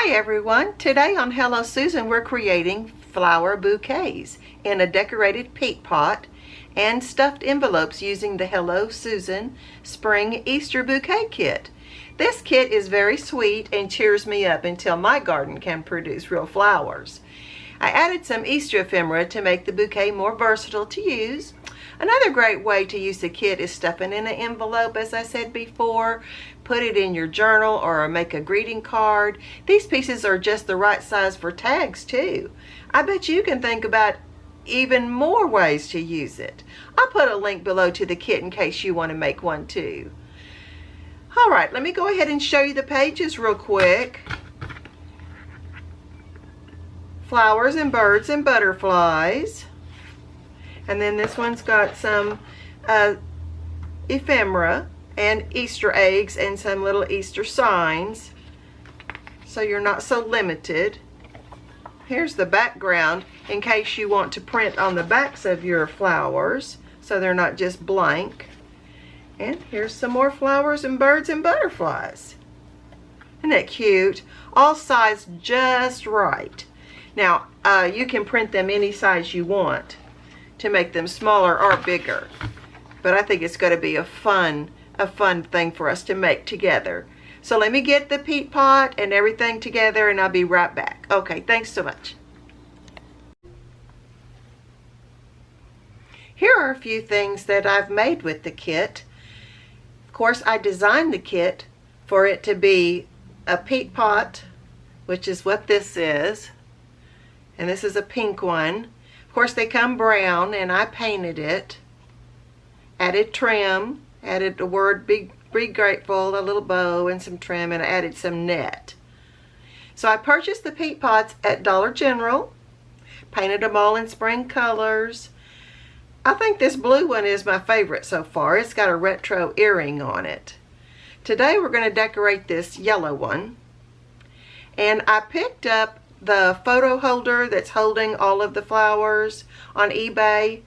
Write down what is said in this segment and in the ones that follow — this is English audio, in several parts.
Hi everyone, today on Hello Susan we're creating flower bouquets in a decorated peat pot and stuffed envelopes using the Hello Susan Spring Easter Bouquet Kit. This kit is very sweet and cheers me up until my garden can produce real flowers. I added some Easter ephemera to make the bouquet more versatile to use. Another great way to use the kit is stuffing in an envelope, as I said before. Put it in your journal or make a greeting card. These pieces are just the right size for tags too. I bet you can think about even more ways to use it. I'll put a link below to the kit in case you want to make one too. All right, let me go ahead and show you the pages real quick. Flowers and birds and butterflies. And then this one's got some ephemera and Easter eggs and some little Easter signs, so you're not so limited. Here's the background in case you want to print on the backs of your flowers so they're not just blank. And here's some more flowers and birds and butterflies. Isn't that cute? All sized just right. Now you can print them any size you want to make them smaller or bigger, but I think it's going to be a fun thing for us to make together. So let me get the peat pot and everything together and I'll be right back. Okay, thanks so much. Here are a few things that I've made with the kit. Of course, I designed the kit for it to be a peat pot, which is what this is, and this is a pink one. Of course, they come brown, and I painted it. Added trim, added the word be grateful, a little bow and some trim, and I added some net. So I purchased the peat pots at Dollar General, painted them all in spring colors. I think this blue one is my favorite so far. It's got a retro earring on it. Today we're going to decorate this yellow one, and I picked up the photo holder that's holding all of the flowers on eBay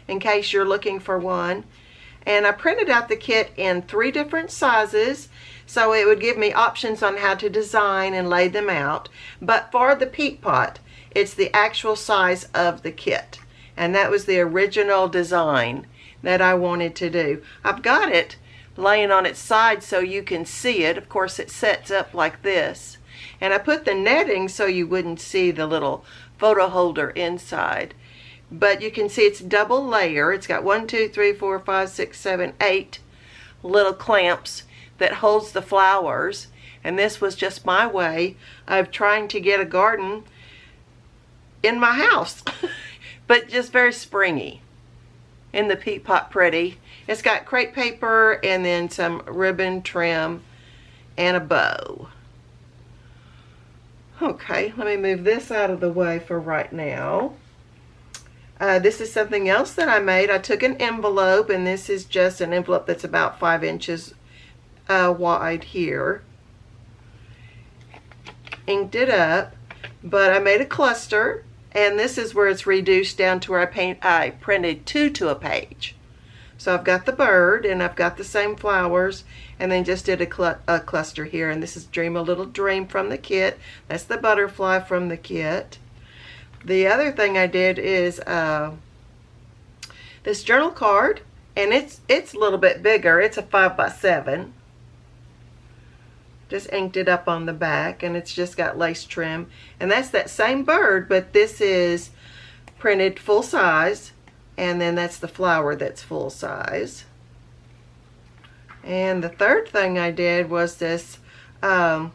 in case you're looking for one. And I printed out the kit in 3 different sizes so it would give me options on how to design and lay them out. But for the peat pot, it's the actual size of the kit. And that was the original design that I wanted to do. I've got it laying on its side so you can see it. Of course, it sets up like this. And I put the netting so you wouldn't see the little photo holder inside. But you can see it's double layer. It's got 1, 2, 3, 4, 5, 6, 7, 8 little clamps that holds the flowers. And this was just my way of trying to get a garden in my house. But just very springy. In the peat pot pretty. It's got crepe paper and then some ribbon trim and a bow. Okay, let me move this out of the way for right now. This is something else that I made. I took an envelope, and this is just an envelope that's about 5 inches wide here. Inked it up, but I made a cluster, and this is where it's reduced down to where I printed 2 to a page. So I've got the bird, and I've got the same flowers, and then just did a cluster here. And this is Dream a Little Dream from the kit. That's the butterfly from the kit. The other thing I did is this journal card, and it's a little bit bigger. It's a 5x7. Just inked it up on the back, and it's just got lace trim. And that's that same bird, but this is printed full size. And then that's the flower that's full size. And the third thing I did was this, I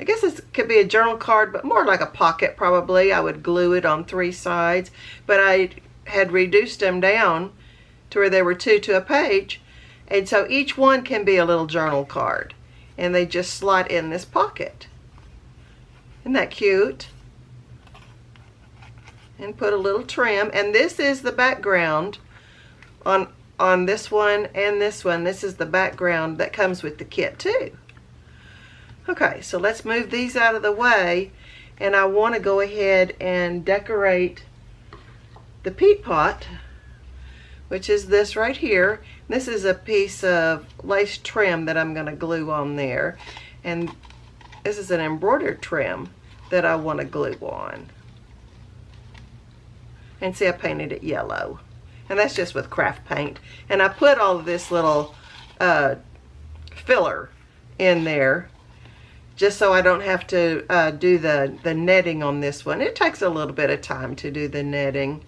guess this could be a journal card, but more like a pocket probably. I would glue it on 3 sides, but I had reduced them down to where they were 2 to a page. And so each one can be a little journal card. And they just slot in this pocket. Isn't that cute? And put a little trim, and this is the background on this one and this one. This is the background that comes with the kit too. Okay, so let's move these out of the way, and I want to go ahead and decorate the peat pot, which is this right here. This is a piece of lace trim that I'm going to glue on there, and this is an embroidered trim that I want to glue on. And see, I painted it yellow. And that's just with craft paint. And I put all of this little filler in there just so I don't have to do the netting on this one. It takes a little bit of time to do the netting.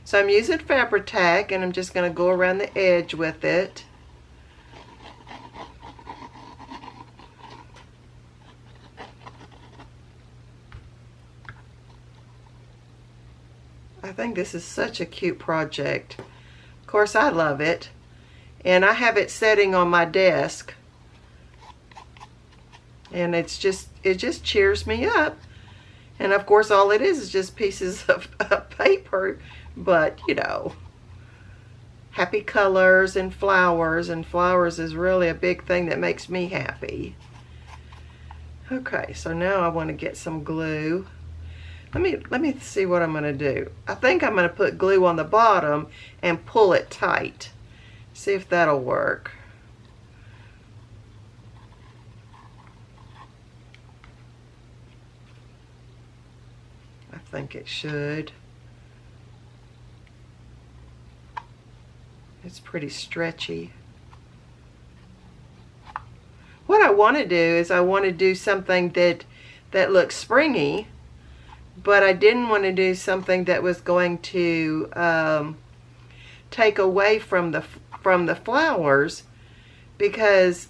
So I'm using Fabri-Tac, and I'm just going to go around the edge with it. I think this is such a cute project. Of course, I love it. And I have it sitting on my desk. And it just cheers me up. And of course, all it is just pieces of paper. But, you know, happy colors and flowers is really a big thing that makes me happy. Okay, so now I want to get some glue. Let me see what I'm going to do. I think I'm going to put glue on the bottom and pull it tight. See if that'll work. I think it should. It's pretty stretchy. What I want to do is I want to do something that looks springy, but I didn't want to do something that was going to take away from the flowers, because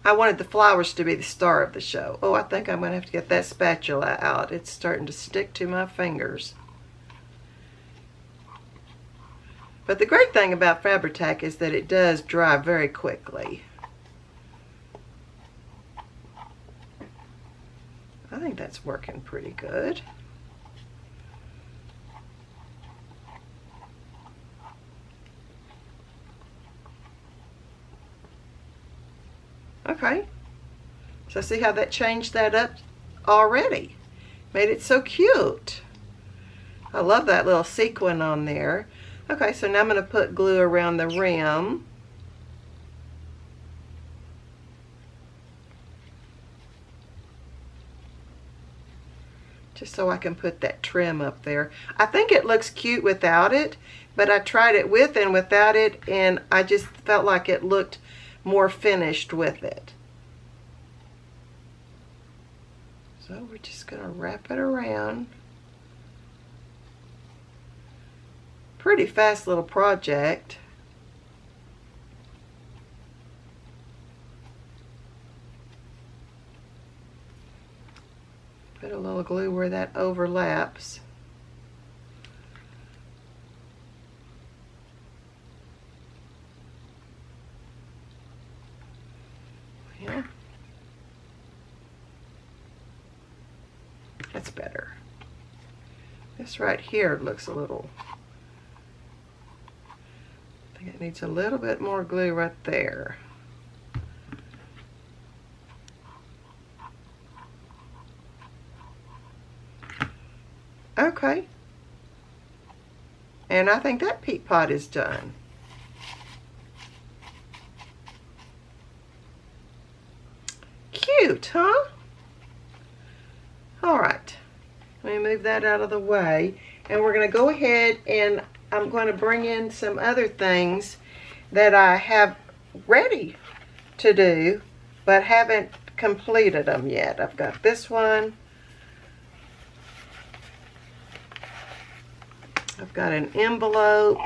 I wanted the flowers to be the star of the show. Oh, I think I'm going to have to get that spatula out. It's starting to stick to my fingers. But the great thing about Fabri-Tac is that it does dry very quickly. I think that's working pretty good. Okay, so see how that changed that up already? Made it so cute. I love that little sequin on there. Okay, so now I'm going to put glue around the rim. Just so I can put that trim up there. I think it looks cute without it, but I tried it with and without it, and I just felt like it looked more finished with it. So we're just going to wrap it around. Pretty fast little project. Put a little glue where that overlaps. Yeah. That's better. This right here looks a little, I think it needs a little bit more glue right there. Okay. And I think that peat pot is done. Cute, huh? All right. Let me move that out of the way. And we're going to go ahead and I'm going to bring in some other things that I have ready to do, but haven't completed them yet. I've got this one. I've got an envelope.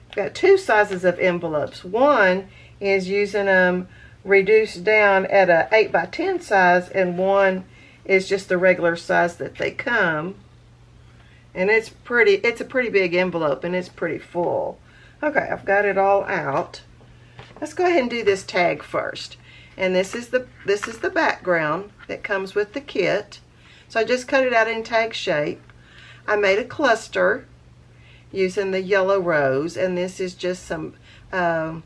I've got two sizes of envelopes. One is using them reduced down at a 8 by 10 size, and one is just the regular size that they come. And it's a pretty big envelope, and it's pretty full. Okay, I've got it all out. Let's go ahead and do this tag first. And this is the background that comes with the kit. So I just cut it out in tag shape. I made a cluster using the yellow rose, and this is just some, I've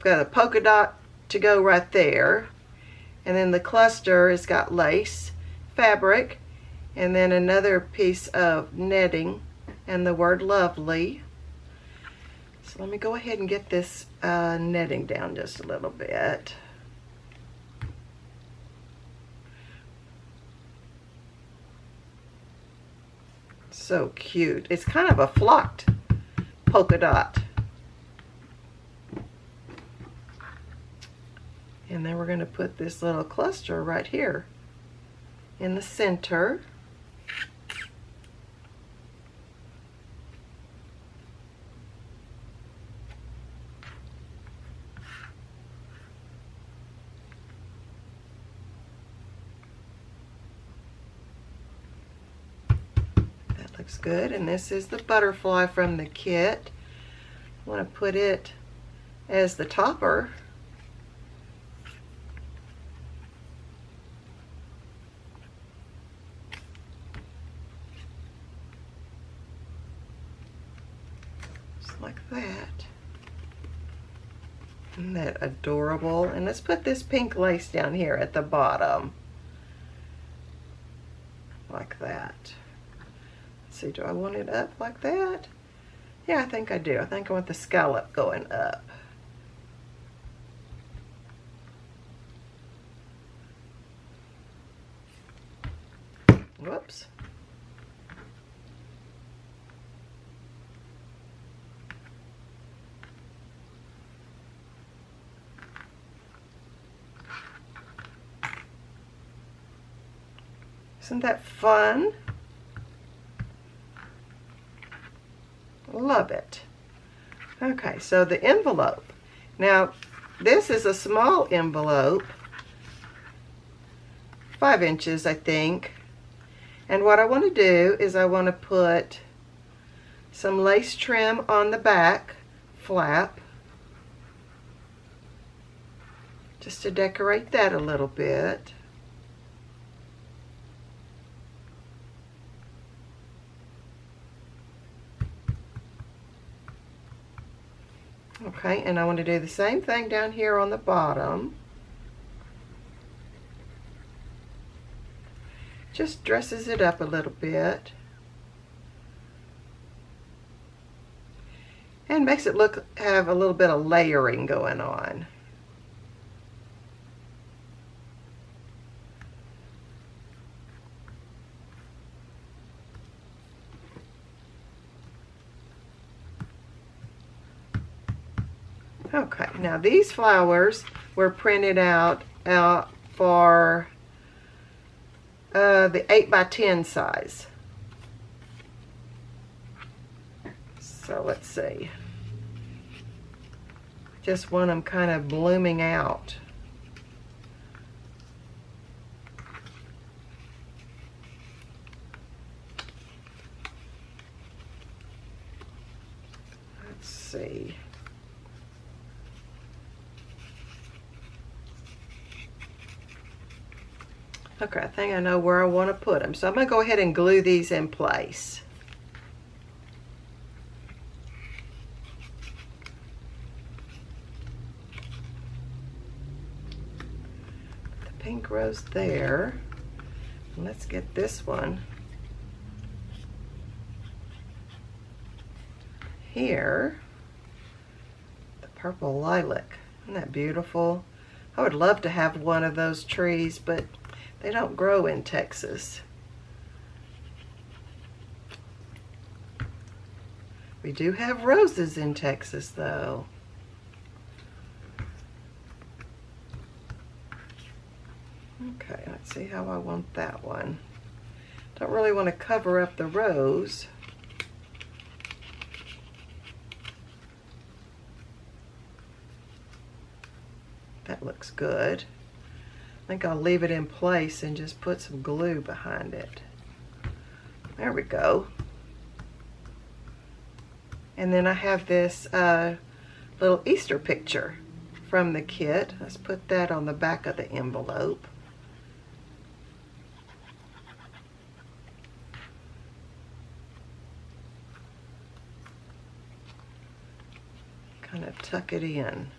got a polka dot to go right there. And then the cluster has got lace, fabric, and then another piece of netting and the word lovely. So let me go ahead and get this netting down just a little bit. So cute. It's kind of a flocked polka dot. And then we're going to put this little cluster right here in the center. That looks good. And this is the butterfly from the kit. I want to put it as the topper. Like that. Isn't that adorable? And let's put this pink lace down here at the bottom. Like that. Let's see, do I want it up like that? Yeah, I think I do. I think I want the scallop going up. Whoops. Isn't that fun? Love it. Okay, so the envelope. Now, this is a small envelope, 5 inches, I think. And what I want to do is I want to put some lace trim on the back flap, just to decorate that a little bit. Okay, and I want to do the same thing down here on the bottom. Just dresses it up a little bit. And makes it have a little bit of layering going on. Okay, now these flowers were printed out for the 8x10 size. So let's see. Just want them kind of blooming out. Let's see. Okay, I think I know where I want to put them. So I'm going to go ahead and glue these in place. The pink rose there. And let's get this one here. The purple lilac. Isn't that beautiful? I would love to have one of those trees, but they don't grow in Texas. We do have roses in Texas, though. Okay, let's see how I want that one. Don't really want to cover up the rose. That looks good. I think I'll leave it in place and just put some glue behind it. There we go. And then I have this little Easter picture from the kit. Let's put that on the back of the envelope. Kind of tuck it in.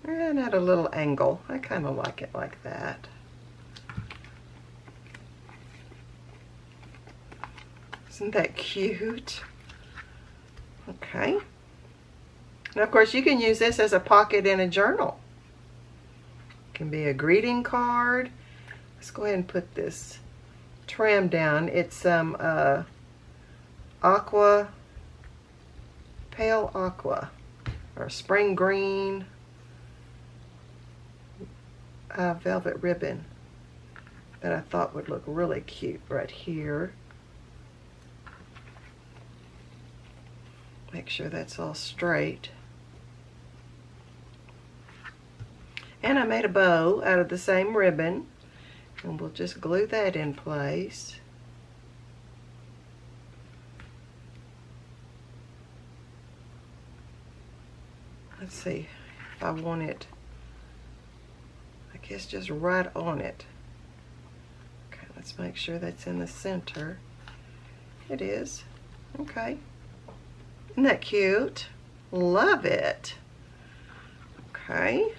And at a little angle. I kind of like it like that. Isn't that cute? Okay. And of course you can use this as a pocket in a journal. It can be a greeting card. Let's go ahead and put this trim down. It's some aqua, pale aqua, or spring green velvet ribbon that I thought would look really cute right here. Make sure that's all straight. And I made a bow out of the same ribbon, and we'll just glue that in place. Let's see if I want it, I guess just right on it. Okay, let's make sure that's in the center. It is. Okay. Isn't that cute? Love it. Okay.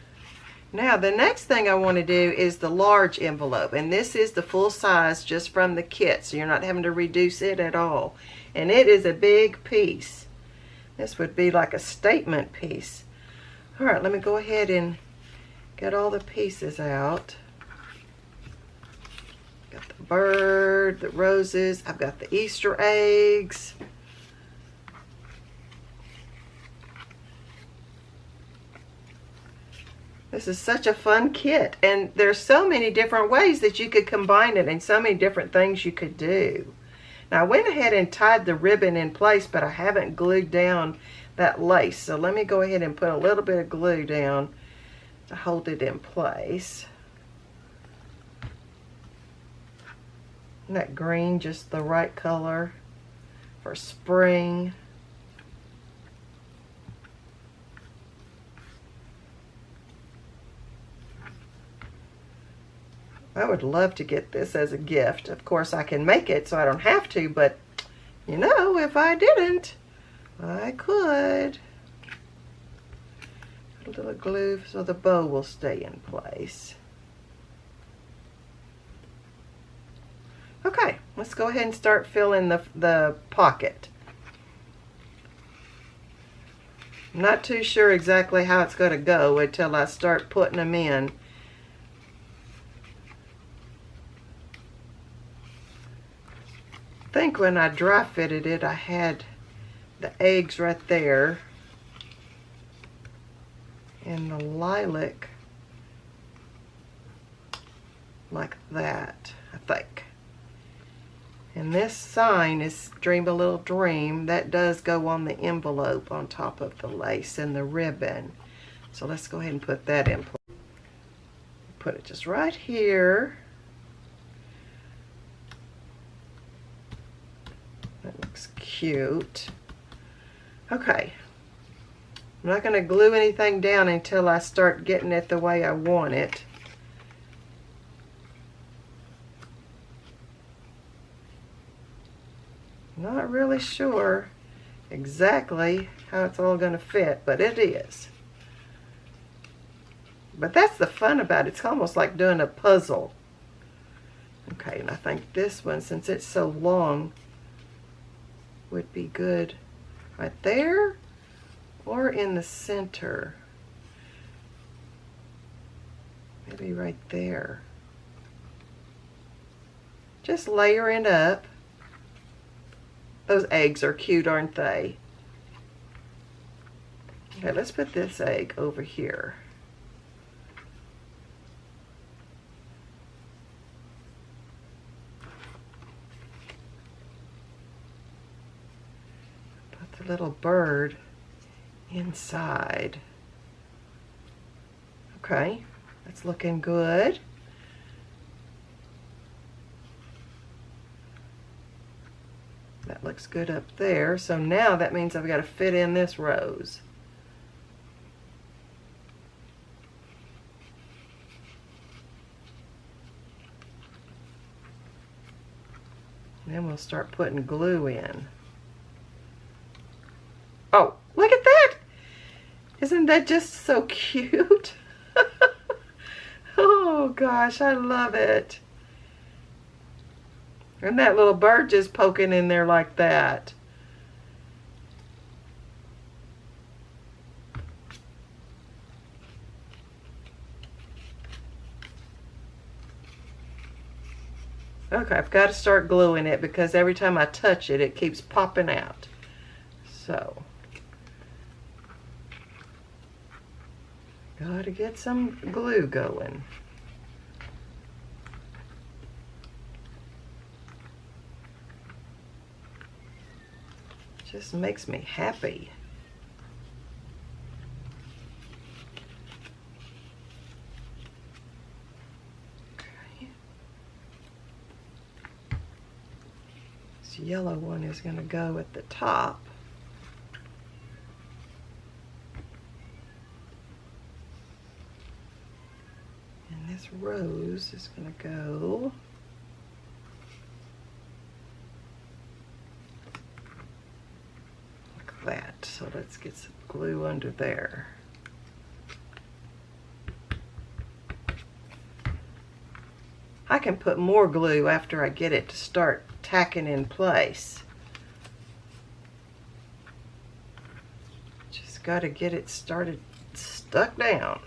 Now the next thing I want to do is the large envelope, and this is the full size just from the kit, so you're not having to reduce it at all. And it is a big piece. This would be like a statement piece. All right, let me go ahead and get all the pieces out. Got the bird, the roses, I've got the Easter eggs. This is such a fun kit, and there's so many different ways that you could combine it and so many different things you could do. Now I went ahead and tied the ribbon in place, but I haven't glued down that lace. So let me go ahead and put a little bit of glue down to hold it in place. Isn't that green just the right color for spring? I would love to get this as a gift. Of course, I can make it so I don't have to, but you know, if I didn't, I could. Put a little glue so the bow will stay in place. Okay, let's go ahead and start filling the pocket. I'm not too sure exactly how it's going to go until I start putting them in. I think when I dry fitted it, I had the eggs right there and the lilac like that, I think. And this sign is Dream a Little Dream. That does go on the envelope on top of the lace and the ribbon. So let's go ahead and put that in place. Put it just right here. That looks cute. Okay. I'm not going to glue anything down until I start getting it the way I want it. Not really sure exactly how it's all going to fit, but it is. But that's the fun about it. It's almost like doing a puzzle. Okay, and I think this one, since it's so long, would be good right there or in the center. Maybe right there. Just layering up. Those eggs are cute, aren't they? Okay, let's put this egg over here. Put the little bird inside. Okay, that's looking good. That looks good up there. So now that means I've got to fit in this rose. And then we'll start putting glue in. Oh, look at that! Isn't that just so cute? Oh gosh, I love it. And that little bird just poking in there like that. Okay, I've got to start gluing it because every time I touch it, it keeps popping out. So, gotta get some glue going. Just makes me happy. Yellow one is going to go at the top. And this rose is going to go like that. So let's get some glue under there. I can put more glue after I get it to start tacking in place. Just got to get it started stuck down.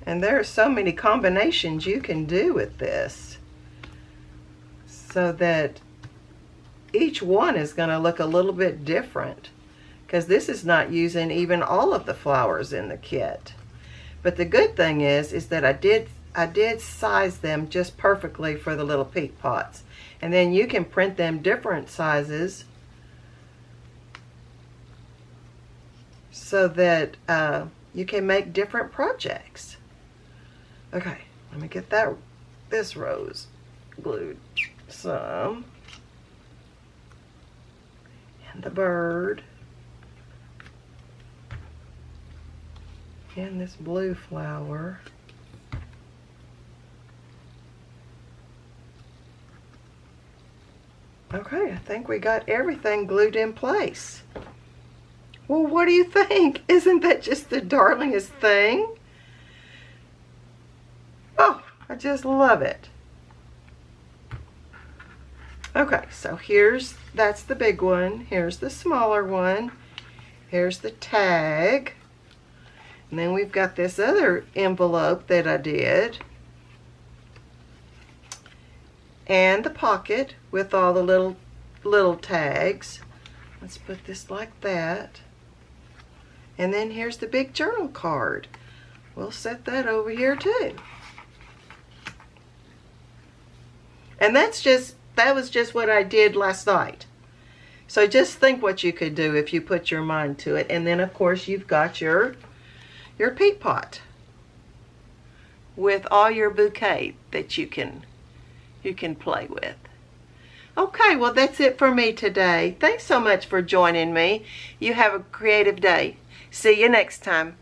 And there are so many combinations you can do with this, so that each one is going to look a little bit different, because this is not using even all of the flowers in the kit. But the good thing is that I did size them just perfectly for the little peat pots, and then you can print them different sizes so that you can make different projects. Okay, let me get this rose glued some. And the bird. And this blue flower. Okay, I think we got everything glued in place. Well, what do you think? Isn't that just the darlingest thing? Oh, I just love it. Okay, so that's the big one. Here's the smaller one. Here's the tag. And then we've got this other envelope that I did. And the pocket with all the little tags. Let's put this like that. And then here's the big journal card. We'll set that over here too. And that was just what I did last night. So just think what you could do if you put your mind to it. And then of course you've got your peat pot with all your bouquet that you can play with. Okay, well that's it for me today. Thanks so much for joining me. You have a creative day. See you next time.